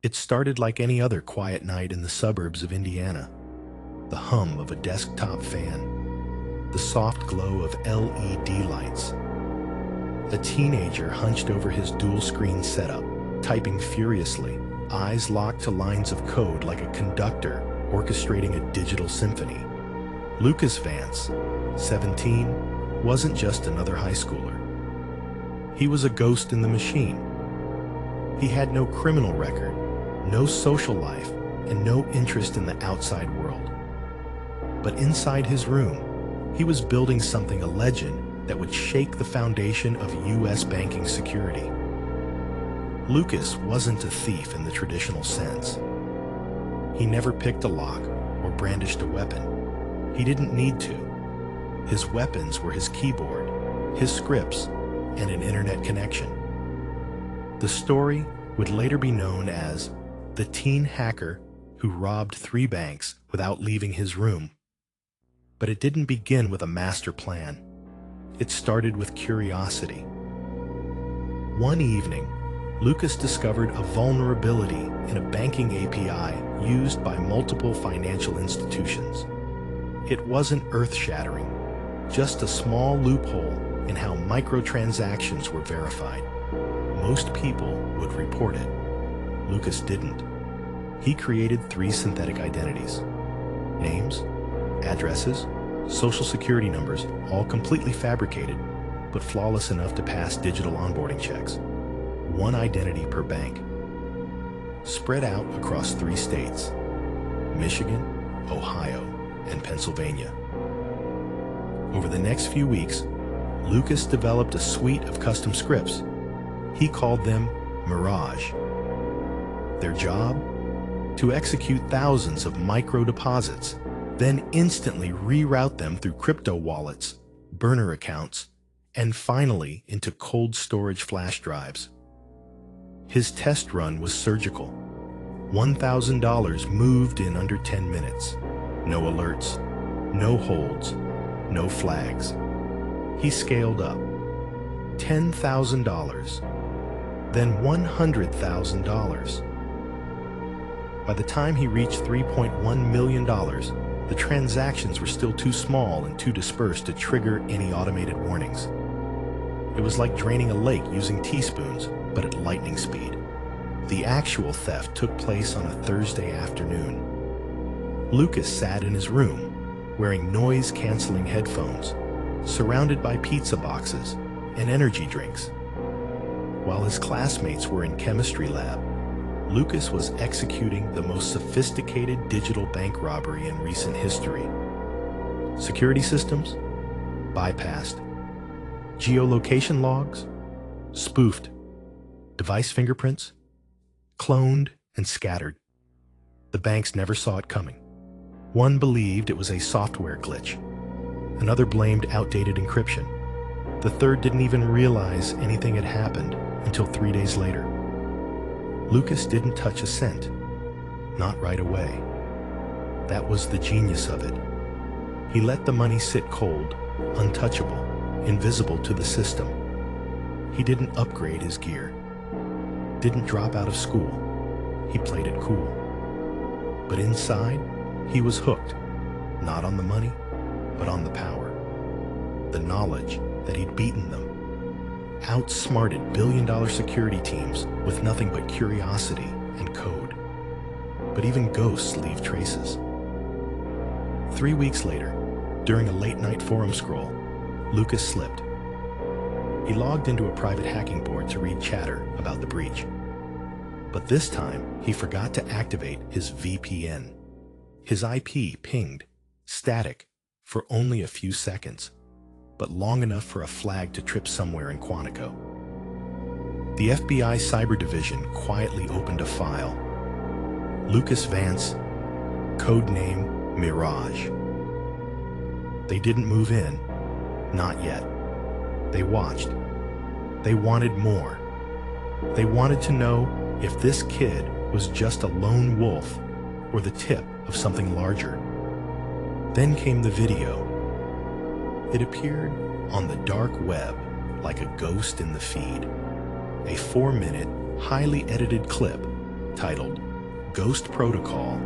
It started like any other quiet night in the suburbs of Indiana. The hum of a desktop fan, the soft glow of LED lights. A teenager hunched over his dual-screen setup, typing furiously, eyes locked to lines of code like a conductor orchestrating a digital symphony. Lucas Vance, 17, wasn't just another high schooler. He was a ghost in the machine. He had no criminal record, no social life, and no interest in the outside world. But inside his room, he was building something a legend that would shake the foundation of U.S. banking security. Lucas wasn't a thief in the traditional sense. He never picked a lock or brandished a weapon. He didn't need to. His weapons were his keyboard, his scripts, and an internet connection. The story would later be known as the teen hacker who robbed 3 banks without leaving his room. But it didn't begin with a master plan. It started with curiosity. One evening, Lucas discovered a vulnerability in a banking API used by multiple financial institutions. It wasn't earth-shattering, just a small loophole in how microtransactions were verified. Most people would report it. Lucas didn't. He created 3 synthetic identities. Names, addresses, social security numbers, all completely fabricated, but flawless enough to pass digital onboarding checks. 1 identity per bank. Spread out across 3 states: Michigan, Ohio, and Pennsylvania. Over the next few weeks, Lucas developed a suite of custom scripts. He called them Mirage. Their job? To execute thousands of micro deposits, then instantly reroute them through crypto wallets, burner accounts, and finally into cold storage flash drives. His test run was surgical. $1,000 moved in under 10 minutes. No alerts, no holds, no flags. He scaled up. $10,000, then $100,000. By the time he reached $3.1 million, the transactions were still too small and too dispersed to trigger any automated warnings. It was like draining a lake using teaspoons, but at lightning speed. The actual theft took place on a Thursday afternoon. Lucas sat in his room, wearing noise-canceling headphones, surrounded by pizza boxes and energy drinks. While his classmates were in chemistry lab, Lucas was executing the most sophisticated digital bank robbery in recent history. Security systems? Bypassed. Geolocation logs? Spoofed. Device fingerprints? Cloned and scattered. The banks never saw it coming. One believed it was a software glitch. Another blamed outdated encryption. The third didn't even realize anything had happened until 3 days later. Lucas didn't touch a cent. Not right away. That was the genius of it. He let the money sit cold, untouchable, invisible to the system. He didn't upgrade his gear. Didn't drop out of school. He played it cool. But inside, he was hooked. Not on the money, but on the power. The knowledge that he'd beaten them. Outsmarted billion-dollar security teams with nothing but curiosity and code. But even ghosts leave traces. 3 weeks later, during a late-night forum scroll, Lucas slipped. He logged into a private hacking board to read chatter about the breach. But this time, he forgot to activate his VPN. His IP pinged, static, for only a few seconds, but long enough for a flag to trip somewhere in Quantico. The FBI Cyber Division quietly opened a file. Lucas Vance, codename Mirage. They didn't move in, not yet. They watched. They wanted more. They wanted to know if this kid was just a lone wolf or the tip of something larger. Then came the video. It appeared on the dark web like a ghost in the feed. A 4-minute, highly edited clip titled Ghost Protocol: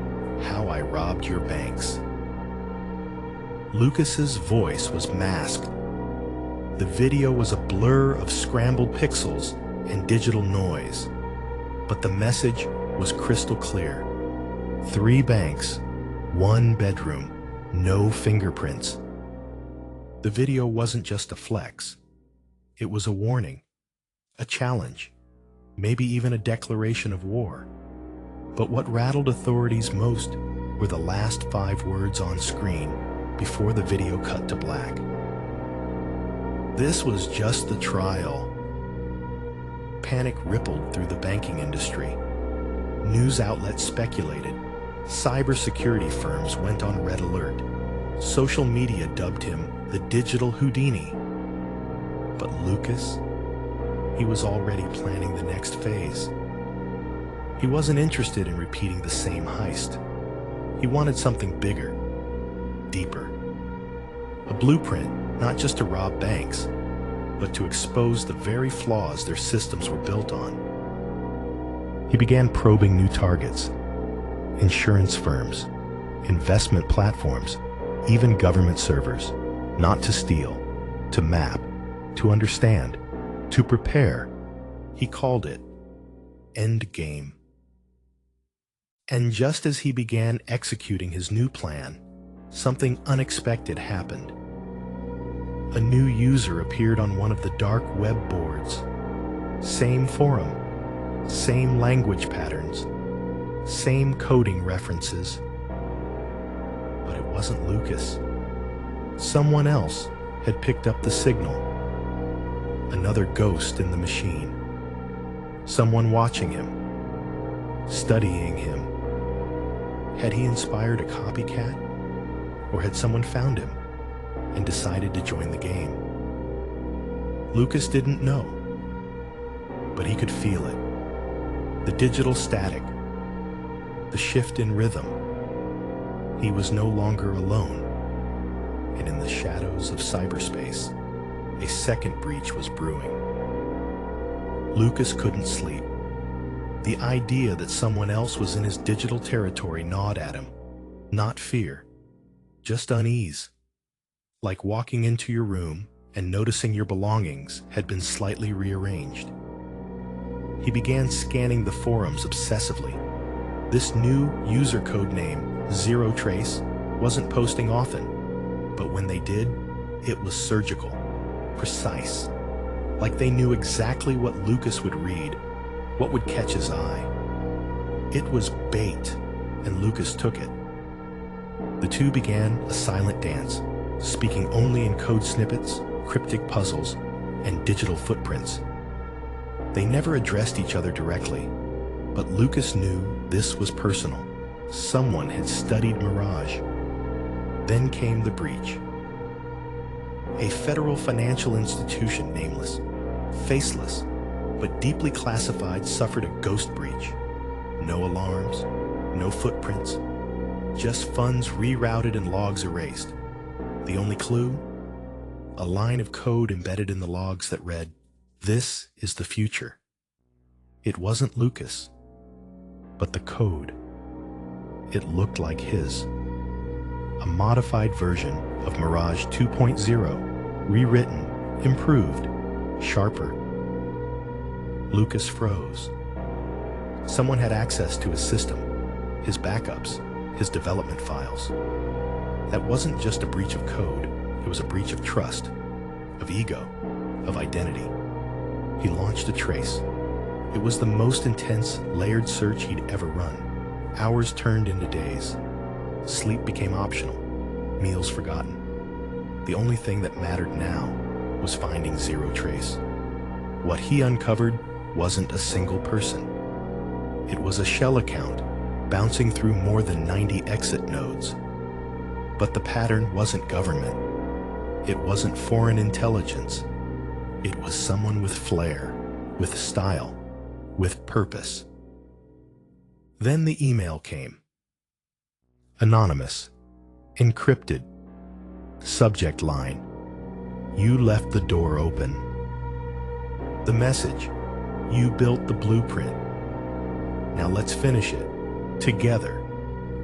How I Robbed Your Banks. Lucas's voice was masked. The video was a blur of scrambled pixels and digital noise, but the message was crystal clear. 3 banks, 1 bedroom, no fingerprints. The video wasn't just a flex. It was a warning, a challenge, maybe even a declaration of war. But what rattled authorities most were the last 5 words on screen before the video cut to black. This was just the trial. Panic rippled through the banking industry. News outlets speculated. Cybersecurity firms went on red alert. Social media dubbed him the digital Houdini. But Lucas, he was already planning the next phase. He wasn't interested in repeating the same heist. He wanted something bigger, deeper. A blueprint, not just to rob banks, but to expose the very flaws their systems were built on. He began probing new targets: insurance firms, investment platforms, even government servers, not to steal, to map, to understand, to prepare. He called it Endgame. And just as he began executing his new plan, something unexpected happened. A new user appeared on one of the dark web boards. Same forum, same language patterns, same coding references. But it wasn't Lucas. Someone else had picked up the signal. Another ghost in the machine. Someone watching him, studying him. Had he inspired a copycat? Or had someone found him and decided to join the game? Lucas didn't know, but he could feel it. The digital static, the shift in rhythm. He was no longer alone, and in the shadows of cyberspace, a second breach was brewing. Lucas couldn't sleep. The idea that someone else was in his digital territory gnawed at him. Not fear, just unease. Like walking into your room and noticing your belongings had been slightly rearranged. He began scanning the forums obsessively. This new user code name, Zero Trace, wasn't posting often, but when they did, it was surgical, precise. Like they knew exactly what Lucas would read, what would catch his eye. It was bait, and Lucas took it. The two began a silent dance, speaking only in code snippets, cryptic puzzles, and digital footprints. They never addressed each other directly, but Lucas knew this was personal. Someone had studied Mirage. Then came the breach. A federal financial institution, nameless, faceless, but deeply classified, suffered a ghost breach. No alarms, no footprints, just funds rerouted and logs erased. The only clue? A line of code embedded in the logs that read, "This is the future." It wasn't Lucas, but the code. It looked like his. A modified version of Mirage 2.0, rewritten, improved, sharper. Lucas froze. Someone had access to his system, his backups, his development files. That wasn't just a breach of code, it was a breach of trust, of ego, of identity. He launched a trace. It was the most intense, layered search he'd ever run. Hours turned into days. Sleep became optional, meals forgotten. The only thing that mattered now was finding Zero Trace. What he uncovered wasn't a single person. It was a shell account, bouncing through more than 90 exit nodes. But the pattern wasn't government. It wasn't foreign intelligence. It was someone with flair, with style, with purpose. Then the email came. Anonymous, encrypted. Subject line: "You left the door open." The message: "You built the blueprint. Now let's finish it. Together.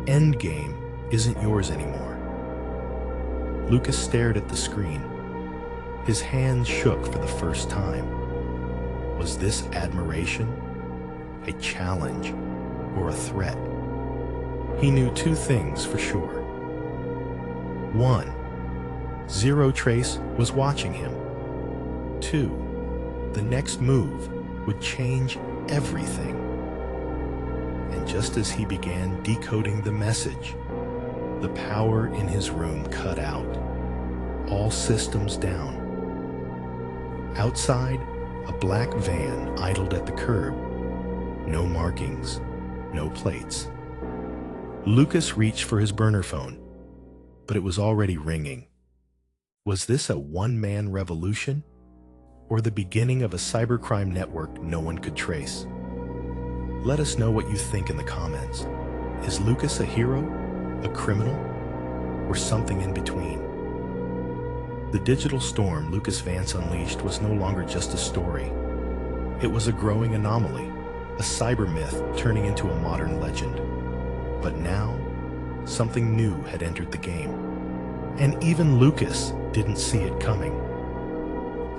Endgame isn't yours anymore. Lucas stared at the screen. His hands shook for the first time. Was this admiration, a challenge, or a threat? He knew two things for sure. One, Zero Trace was watching him. Two, the next move would change everything. And just as he began decoding the message, the power in his room cut out. All systems down. Outside, a black van idled at the curb. No markings, no plates. Lucas reached for his burner phone, but it was already ringing. Was this a one-man revolution, or the beginning of a cybercrime network no one could trace? Let us know what you think in the comments. Is Lucas a hero, a criminal, or something in between? The digital storm Lucas Vance unleashed was no longer just a story. It was a growing anomaly, a cyber myth turning into a modern legend. But now, something new had entered the game. And even Lucas didn't see it coming.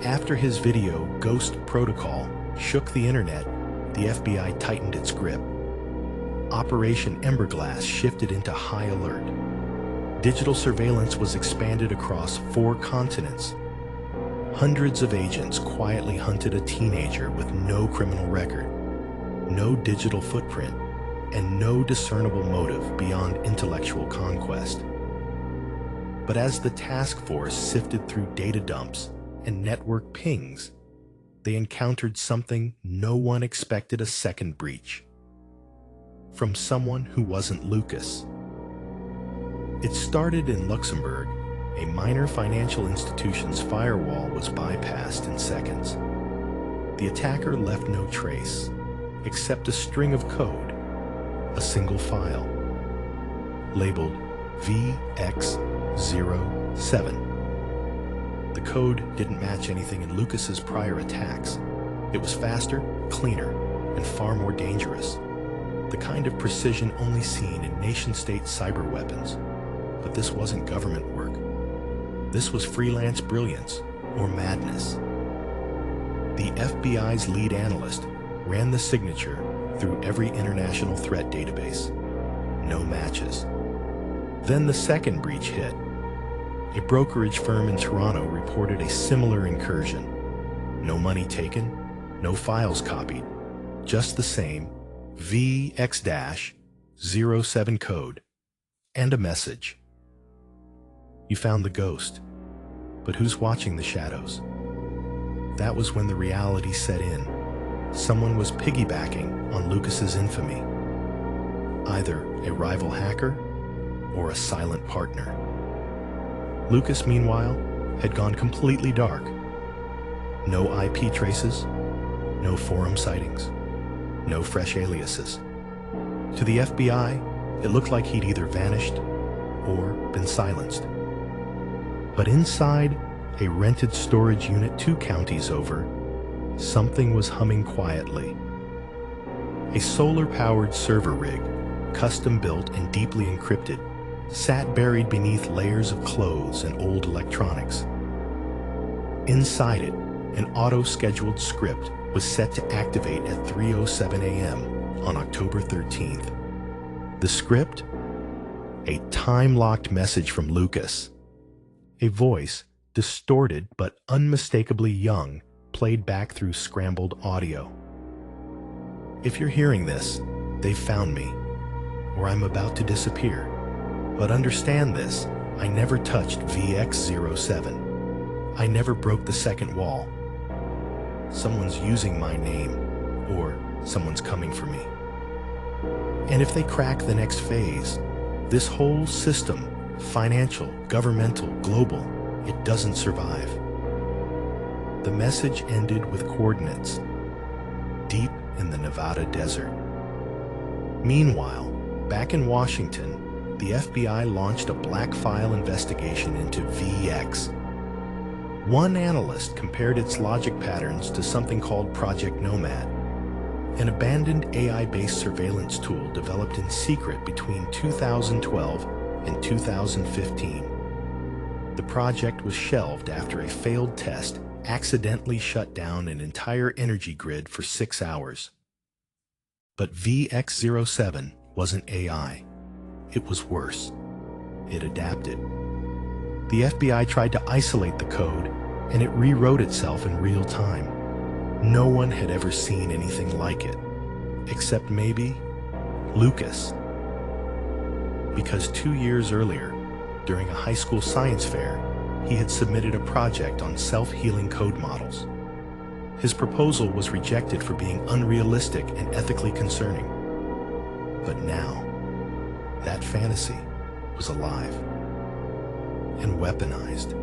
After his video, Ghost Protocol, shook the internet, the FBI tightened its grip. Operation Emberglass shifted into high alert. Digital surveillance was expanded across 4 continents. Hundreds of agents quietly hunted a teenager with no criminal record, no digital footprint, and no discernible motive beyond intellectual conquest. But as the task force sifted through data dumps and network pings, they encountered something no one expected: a second breach. From someone who wasn't Lucas. It started in Luxembourg. A minor financial institution's firewall was bypassed in seconds. The attacker left no trace, except a string of code, a single file, labeled VX07. The code didn't match anything in Lucas's prior attacks. It was faster, cleaner, and far more dangerous. The kind of precision only seen in nation-state cyber weapons. But this wasn't government work. This was freelance brilliance, or madness. The FBI's lead analyst ran the signature through every international threat database. No matches. Then the second breach hit. A brokerage firm in Toronto reported a similar incursion. No money taken, no files copied, just the same VX-07 code and a message. You found the ghost, but who's watching the shadows? That was when the reality set in. Someone was piggybacking on Lucas's infamy. Either a rival hacker or a silent partner. Lucas, meanwhile, had gone completely dark. No IP traces, no forum sightings, no fresh aliases. To the FBI, it looked like he'd either vanished or been silenced. But inside a rented storage unit 2 counties over, something was humming quietly. A solar-powered server rig, custom-built and deeply encrypted, sat buried beneath layers of clothes and old electronics. Inside it, an auto-scheduled script was set to activate at 3:07 a.m. on October 13th. The script? A time-locked message from Lucas. A voice, distorted but unmistakably young, played back through scrambled audio. If you're hearing this, they've found me, or I'm about to disappear. But understand this, I never touched VX-07. I never broke the second wall. Someone's using my name, or someone's coming for me. And if they crack the next phase, this whole system, financial, governmental, global, it doesn't survive. The message ended with coordinates, deep in the Nevada desert. Meanwhile, back in Washington, the FBI launched a black file investigation into VX. One analyst compared its logic patterns to something called Project Nomad. an abandoned AI-based surveillance tool developed in secret between 2012 and 2015. The project was shelved after a failed test accidentally shut down an entire energy grid for 6 hours. But VX07 wasn't AI. It was worse. It adapted. The FBI tried to isolate the code, and it rewrote itself in real time. No one had ever seen anything like it, except maybe Lucas. Because 2 years earlier, during a high school science fair, he had submitted a project on self-healing code models. His proposal was rejected for being unrealistic and ethically concerning. But now, that fantasy was alive and weaponized.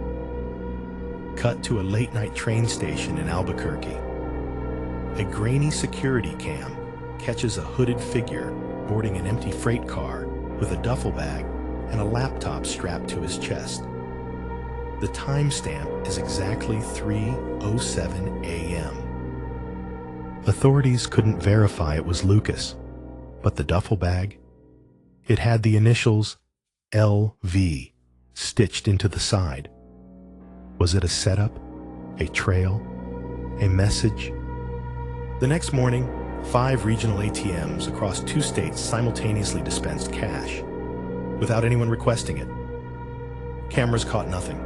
Cut to a late-night train station in Albuquerque. A grainy security cam catches a hooded figure boarding an empty freight car with a duffel bag and a laptop strapped to his chest. The timestamp is exactly 3:07 a.m. Authorities couldn't verify it was Lucas, but the duffel bag, it had the initials LV stitched into the side. Was it a setup, a trail, a message? The next morning, 5 regional ATMs across 2 states simultaneously dispensed cash, without anyone requesting it. Cameras caught nothing.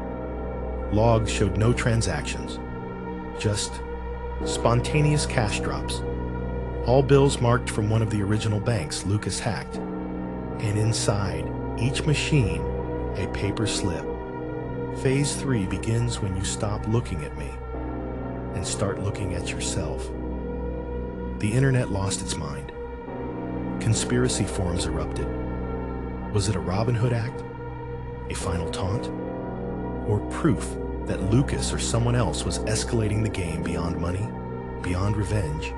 Logs showed no transactions, just spontaneous cash drops. All bills marked from one of the original banks Lucas hacked, and inside each machine, a paper slip. Phase 3 begins when you stop looking at me and start looking at yourself. The internet lost its mind. Conspiracy forums erupted. Was it a Robin Hood act? A final taunt? Or proof that Lucas or someone else was escalating the game beyond money, beyond revenge,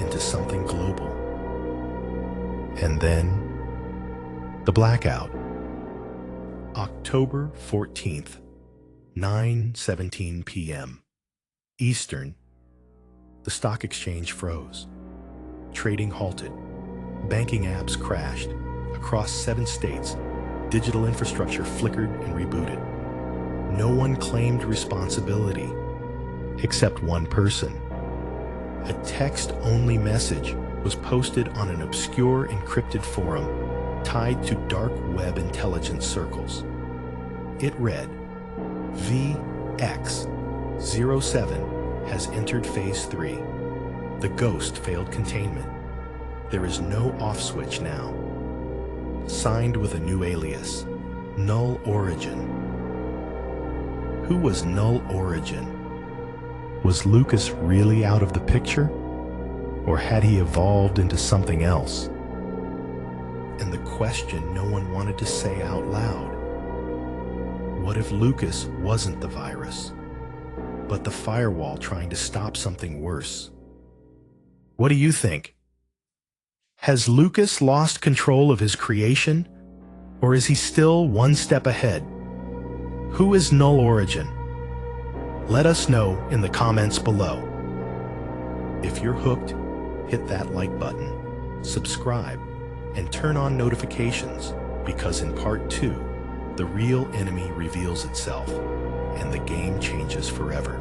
into something global? And then, the blackout. October 14th, 9:17 p.m. Eastern. The stock exchange froze. Trading halted. Banking apps crashed. Across 7 states, digital infrastructure flickered and rebooted. No one claimed responsibility, except one person. A text-only message was posted on an obscure encrypted forum tied to dark web intelligence circles. It read, VX07 has entered Phase 3. The ghost failed containment. There is no off switch now. Signed with a new alias, Null Origin. Who was Null Origin? Was Lucas really out of the picture? Or had he evolved into something else? And the question no one wanted to say out loud. What if Lucas wasn't the virus, but the firewall trying to stop something worse? What do you think? Has Lucas lost control of his creation, or is he still one step ahead? Who is Null Origin? Let us know in the comments below. If you're hooked, hit that like button, subscribe, and turn on notifications, because in part 2, the real enemy reveals itself, and the game changes forever.